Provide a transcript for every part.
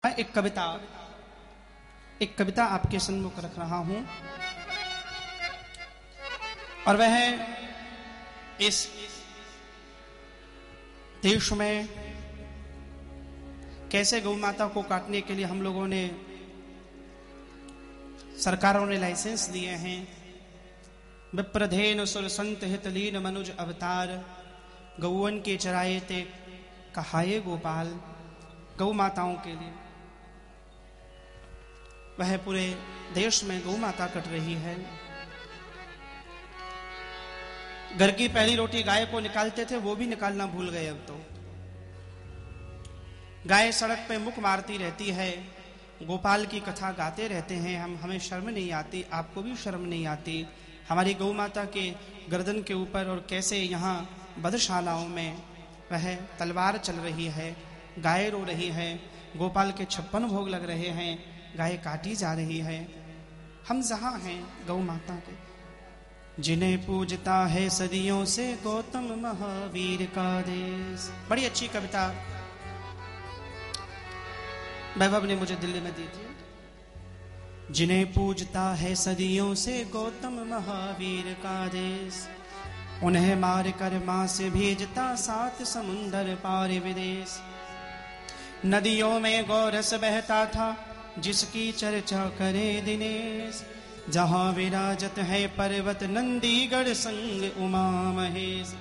मैं एक कविता आपके सम्मुख रख रहा हूं और वह इस देश में कैसे गौ माता को काटने के लिए हम लोगों ने सरकारों ने लाइसेंस दिए हैं। विप्रधेन सुर संत हितलीन मनुज अवतार गौवन के चराए ते कहाये गोपाल। गौ माताओं के लिए वह पूरे देश में गौ माता कट रही है। घर की पहली रोटी गाय को निकालते थे, वो भी निकालना भूल गए। अब तो गाय सड़क पे मुख मारती रहती है, गोपाल की कथा गाते रहते हैं। हमें शर्म नहीं आती, आपको भी शर्म नहीं आती हमारी गौ माता के गर्दन के ऊपर। और कैसे यहाँ वधशालाओं में वह तलवार चल रही है, गाय रो रही है, गोपाल के 56 भोग लग रहे हैं, गाय काटी जा रही है। हम जहां हैं गौ माता के, जिन्हें पूजता है सदियों से गौतम महावीर का देश। बड़ी अच्छी कविता वैभव ने मुझे दिल्ली में दी थी। जिन्हें पूजता है सदियों से गौतम महावीर का देश, उन्हें मार कर मां से भेजता 7 समुंदर पार विदेश। नदियों में गौरस बहता था जिसकी चर्चा करे दिनेश, जहां विराजत है पर्वत नंदीगढ़ संग उमा महेश।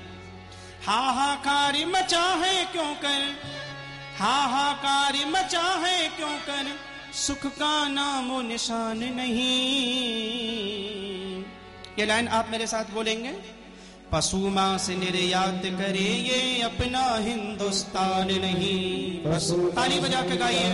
हाहाकार मचा है क्यों कर, हाहाकार मचा है क्यों कर, सुख का नामो निशान नहीं। ये लाइन आप मेरे साथ बोलेंगे। पशु मांस निर्यात करे ये अपना हिंदुस्तान नहीं। ताली बजा के गाइए।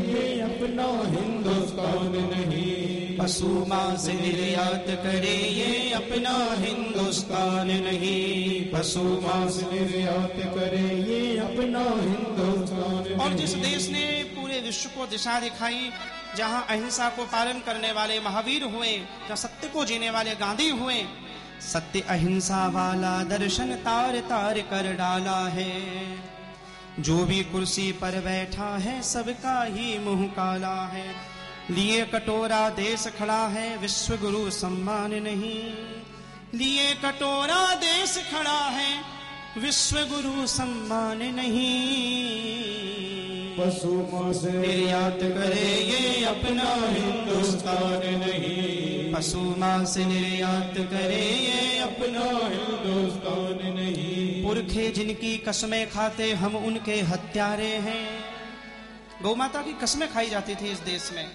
ये अपना हिंदुस्तान नहीं। पशु मांस निर्यात करे ये अपना हिंदुस्तान नहीं। पशु मांस निर्यात करे ये अपना हिंदुस्तान। और जिस देश ने पूरे विश्व को दिशा दिखाई, जहां अहिंसा को पालन करने वाले महावीर हुए, जहां सत्य को जीने वाले गांधी हुए, सत्य अहिंसा वाला दर्शन तार तार कर डाला है। जो भी कुर्सी पर बैठा है सबका ही मुंह काला है। लिए कटोरा देश खड़ा है, विश्व गुरु सम्मान नहीं। लिए कटोरा देश खड़ा है, विश्व गुरु सम्मान नहीं। पशु मांस निर्यात करे ये अपना हिंदुस्तान नहीं। पशु मांस निर्यात करे ये अपना हिंदुस्तान नहीं। पुरखे जिनकी कसमें खाते हम उनके हत्यारे हैं। गौ माता की कसमें खाई जाती थी इस देश में।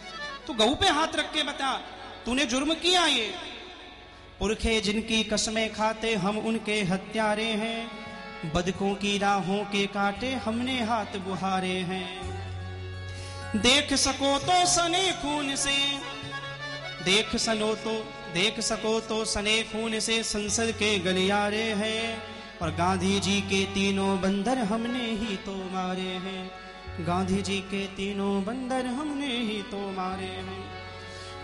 तो गऊ पे हाथ रख के बता, तूने जुर्म किया ये। पुरखे जिनकी कसमें खाते हम उनके हत्यारे हैं, बदकों की राहों के काटे हमने हाथ बुहारे हैं। देख सको तो सने खून से, देख सको तो सने खून से संसद के गलियारे हैं। और गांधी जी के 3 बंदर हमने ही तो मारे हैं। गांधी जी के 3 बंदर हमने ही तो मारे हैं।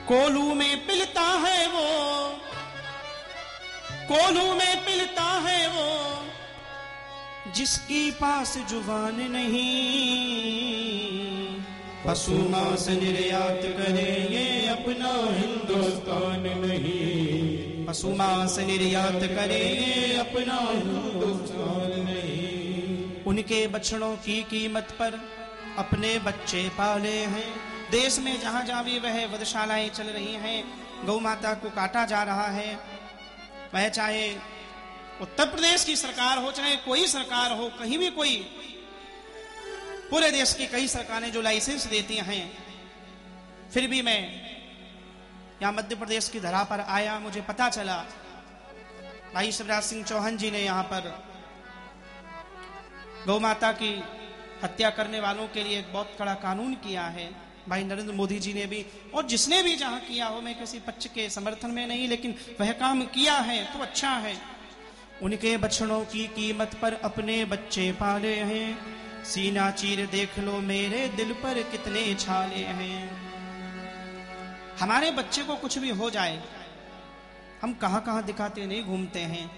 कोलू में पिलता है वो, कोलू में पिलता है वो, जिसकी पास जुबान नहीं। पशु मांस निर्यात करे ये अपना हिंदुस्तान नहीं। पशु मांस निर्यात करे ये अपना हिंदुस्तान नहीं। उनके बछड़ों की कीमत पर अपने बच्चे पाले हैं। देश में जहां जहां भी वह वधशालाएं चल रही हैं, गौ माता को काटा जा रहा है। वह चाहे उत्तर प्रदेश की सरकार हो, चाहे कोई सरकार हो, कहीं भी कोई, पूरे देश की कई सरकारें जो लाइसेंस देती हैं, फिर भी मैं यहां मध्य प्रदेश की धरा पर आया, मुझे पता चला भाई शिवराज सिंह चौहान जी ने यहां पर गौ माता की हत्या करने वालों के लिए एक बहुत कड़ा कानून किया है। भाई नरेंद्र मोदी जी ने भी, और जिसने भी जहां किया हो, मैं किसी पक्ष के समर्थन में नहीं, लेकिन वह काम किया है तो अच्छा है। उनके बछड़ों की कीमत पर अपने बच्चे पाले हैं। सीना चीर देख लो मेरे दिल पर कितने छाले हैं। हमारे बच्चे को कुछ भी हो जाए, हम कहां कहां दिखाते नहीं घूमते हैं।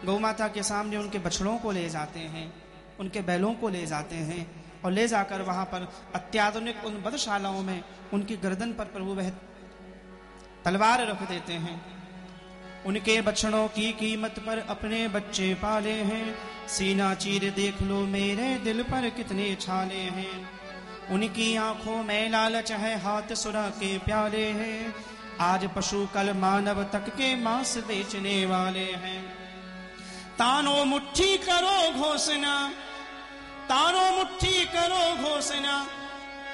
गौ माता के सामने उनके बछड़ों को ले जाते हैं, उनके बैलों को ले जाते हैं, और ले जाकर वहां पर अत्याधुनिक उन वधशालाओं में उनकी गर्दन पर प्रभु वह तलवार रख देते हैं। उनके बछड़ों की कीमत पर अपने बच्चे पाले हैं, सीना चीर देख लो मेरे दिल पर कितने छाले हैं। उनकी आंखों में लालच है, हाथ सुरा के प्याले हैं, आज पशु कल मानव तक के मांस बेचने वाले हैं। तानो मुट्ठी करो घोषणा, तानो मुट्ठी करो घोषणा,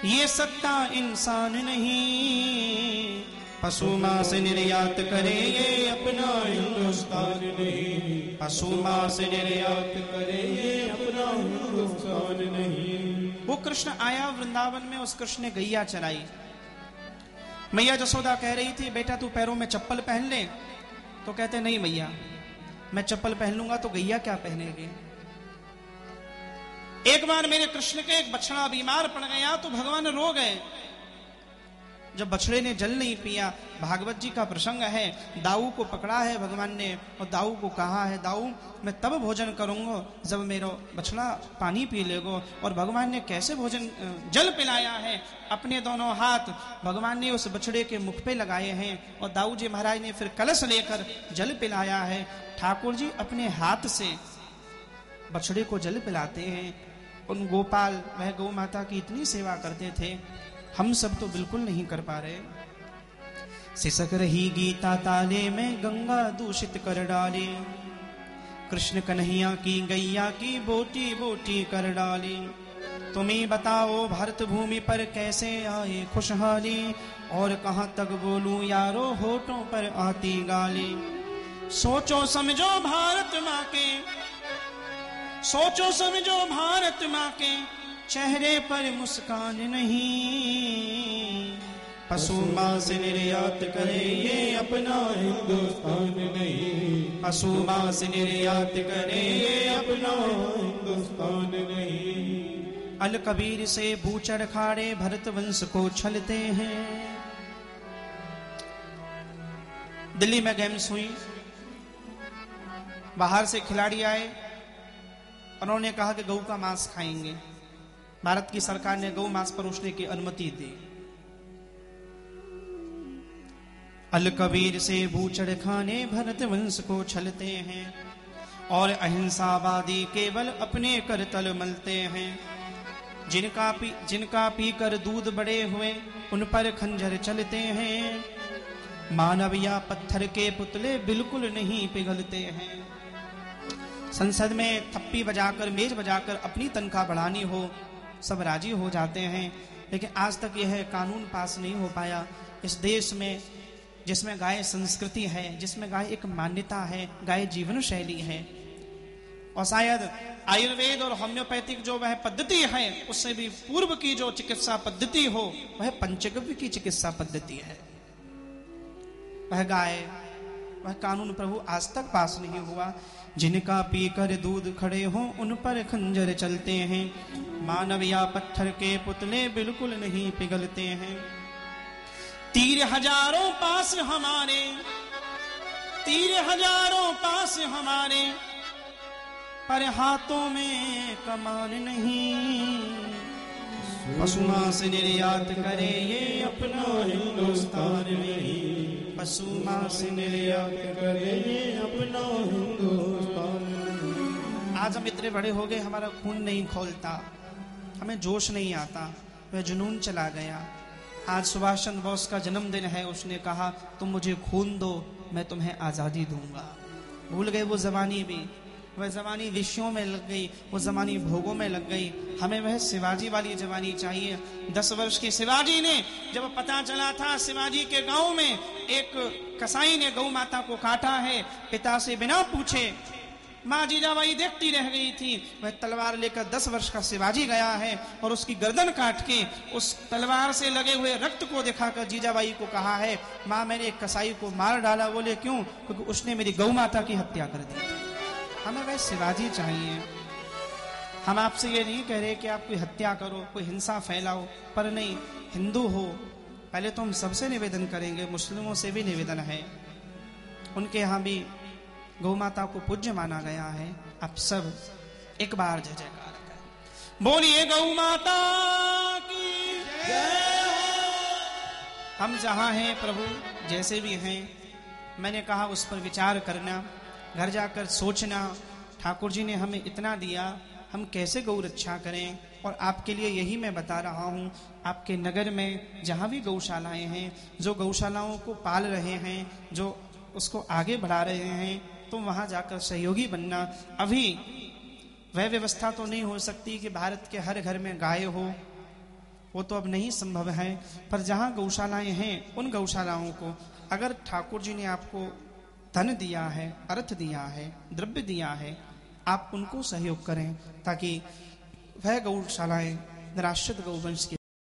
ये सत्ता इंसान नहीं, पशु मांस निर्यात करे ये अपना हिंदुस्तान नहीं, पशु मांस निर्यात करे ये अपना हिंदुस्तान नहीं। वो कृष्ण आया वृंदावन में, उस कृष्ण ने गैया चराई। मैया जसोदा कह रही थी बेटा तू पैरों में चप्पल पहन ले, तो कहते नहीं मैया मैं चप्पल पहन लूंगा तो गैया क्या पहनेगी। एक बार मेरे कृष्ण के एक बछड़ा बीमार पड़ गया तो भगवान रो गए। जब बछड़े ने जल नहीं पिया, भागवत जी का प्रसंग है, दाऊ को पकड़ा है भगवान ने और दाऊ को कहा है दाऊ मैं तब भोजन करूंगा जब मेरा बछड़ा पानी पी लेगो। और भगवान ने कैसे भोजन जल पिलाया है, अपने दोनों हाथ भगवान ने उस बछड़े के मुख पे लगाए हैं और दाऊ जी महाराज ने फिर कलश लेकर जल पिलाया है। ठाकुर जी अपने हाथ से बछड़े को जल पिलाते हैं। उन गोपाल वह गौ माता की इतनी सेवा करते थे, हम सब तो बिल्कुल नहीं कर पा रहे। सिसक रही गीता ताले में गंगा दूषित कर डाले, कृष्ण कन्हैया की गैया की बोटी बोटी कर डाली। तुम्हें बताओ भारत भूमि पर कैसे आए खुशहाली, और कहां तक बोलूं यारो होठों पर आती गाली। सोचो समझो भारत माँ के, सोचो समझो भारत माँ के चेहरे पर मुस्कान नहीं, पशु मांस निर्यात करे ये अपना हिंदुस्तान नहीं, पशु मांस निर्यात करे ये अपना हिंदुस्तान नहीं। अल कबीर से बूचड़ खाड़े भरत वंश को छलते हैं। दिल्ली में गेम्स हुई, बाहर से खिलाड़ी आए, उन्होंने कहा कि गऊ का मांस खाएंगे। भारत की सरकार ने गौ मांस परोसने की अनुमति दी। अल कबीर से बूचड़ खाने भरत वंश को छलते हैं, और अहिंसावादी केवल अपने करतल मलते हैं। जिनका पीकर दूध बड़े हुए उन पर खंजर चलते हैं, मानव या पत्थर के पुतले बिल्कुल नहीं पिघलते हैं। संसद में थप्पी बजाकर मेज बजाकर अपनी तनख्वाह बढ़ानी हो सब राजी हो जाते हैं, लेकिन आज तक यह कानून पास नहीं हो पाया इस देश में, जिसमें गाय संस्कृति है, जिसमें गाय एक मान्यता है, गाय जीवन शैली है। और शायद आयुर्वेद और होम्योपैथिक जो वह पद्धति है उससे भी पूर्व की जो चिकित्सा पद्धति हो वह पंचगव्य की चिकित्सा पद्धति है। वह गाय वह कानून प्रभु आज तक पास नहीं हुआ। जिनका पीकर दूध खड़े हो उन पर खंजर चलते हैं, मानव या पत्थर के पुतले बिल्कुल नहीं पिघलते हैं। तीर हजारों पास हमारे, तीर हजारों पास हमारे, पर हाथों में कमान नहीं, पशु मांस निर्यात करे ये अपना हिंदुस्तान नहीं, पशु मांस निर्यात करे ये अपना हिंदुस्तान नहीं। आज हम इतने बड़े हो गए, हमारा खून नहीं खोलता, हमें जोश नहीं आता, वह जुनून चला गया। आज सुभाष चंद्र बोस का जन्मदिन है, उसने कहा तुम मुझे खून दो मैं तुम्हें आजादी दूंगा। भूल गए वो जवानी भी, वह जवानी विषयों में लग गई, वो जवानी भोगों में लग गई। हमें वह शिवाजी वाली जवानी चाहिए। 10 वर्ष के शिवाजी ने जब पता चला था शिवाजी के गांव में एक कसाई ने गौ माता को काटा है, पिता से बिना पूछे माँ जीजाबाई देखती रह गई थी। वह तलवार लेकर 10 वर्ष का शिवाजी गया है और उसकी गर्दन काट के उस तलवार से लगे हुए रक्त को दिखाकर जीजाबाई को कहा है माँ मैंने एक कसाई को मार डाला। बोले क्यों? क्योंकि उसने मेरी गौ माता की हत्या कर दी। हमें वह शिवाजी चाहिए। हम आपसे ये नहीं कह रहे कि आप कोई हत्या करो, कोई हिंसा फैलाओ, पर नहीं, हिंदू हो पहले तो हम सबसे निवेदन करेंगे, मुस्लिमों से भी निवेदन है, उनके यहाँ भी गौ माता को पूज्य माना गया है। आप सब एक बार जय जयकार करें। बोलिए गौ माता की हम जहां हैं प्रभु, जैसे भी हैं, मैंने कहा उस पर विचार करना, घर जाकर सोचना। ठाकुर जी ने हमें इतना दिया, हम कैसे गौ रक्षा करें। और आपके लिए यही मैं बता रहा हूं, आपके नगर में जहां भी गौशालाएं हैं, जो गौशालाओं को पाल रहे हैं, जो उसको आगे बढ़ा रहे हैं, तो वहां जाकर सहयोगी बनना। अभी वह व्यवस्था तो नहीं हो सकती कि भारत के हर घर में गाय हो, वो तो अब नहीं संभव है। पर जहां गौशालाएं हैं, उन गौशालाओं को अगर ठाकुर जी ने आपको धन दिया है, अर्थ दिया है, द्रव्य दिया है, आप उनको सहयोग करें, ताकि वह गौशालाएं निराश्रित गौवंश की